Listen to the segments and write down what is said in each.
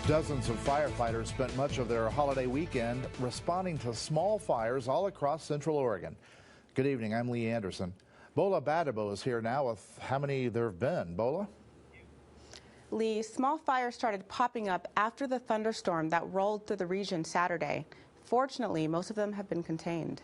Dozens of firefighters spent much of their holiday weekend responding to small fires all across Central Oregon. Good evening, I'm Lee Anderson. Bola Badabo is here now with how many there have been. Bola? Lee, small fires started popping up after the thunderstorm that rolled through the region Saturday. Fortunately, most of them have been contained.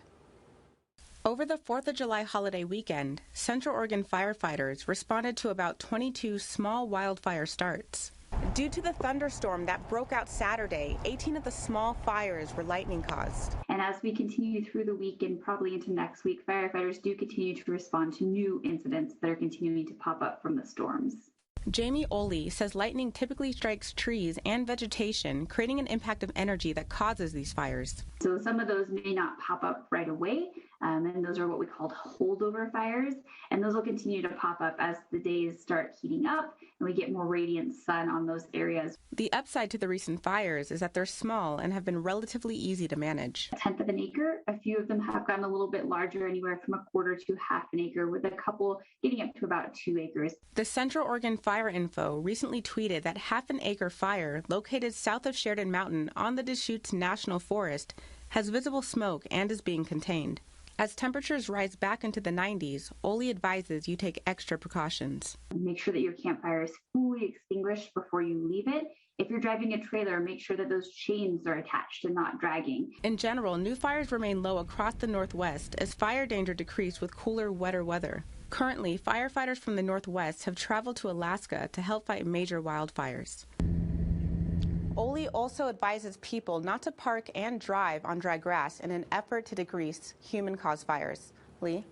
Over the 4th of July holiday weekend, Central Oregon firefighters responded to about 22 small wildfire starts. Due to the thunderstorm that broke out Saturday, 18 of the small fires were lightning caused. And as we continue through the week and probably into next week, firefighters do continue to respond to new incidents that are continuing to pop up from the storms. Jamie Oley says lightning typically strikes trees and vegetation, creating an impact of energy that causes these fires. So some of those may not pop up right away, and those are what we call holdover fires, and those will continue to pop up as the days start heating up and we get more radiant sun on those areas. The upside to the recent fires is that they're small and have been relatively easy to manage. 1/10 of an acre, a few of them have gotten a little bit larger, anywhere from 1/4 to 1/2 an acre, with a couple getting up to about 2 acres. The Central Oregon Fire Info recently tweeted that 1/2 an acre fire located south of Sheridan Mountain on the Deschutes National Forest has visible smoke and is being contained. As temperatures rise back into the 90s, Oli advises you take extra precautions. Make sure that your campfire is fully extinguished before you leave it. If you're driving a trailer, make sure that those chains are attached and not dragging. In general, new fires remain low across the Northwest as fire danger decreased with cooler, wetter weather. Currently, firefighters from the Northwest have traveled to Alaska to help fight major wildfires. Oli also advises people not to park and drive on dry grass in an effort to decrease human-caused fires. Lee?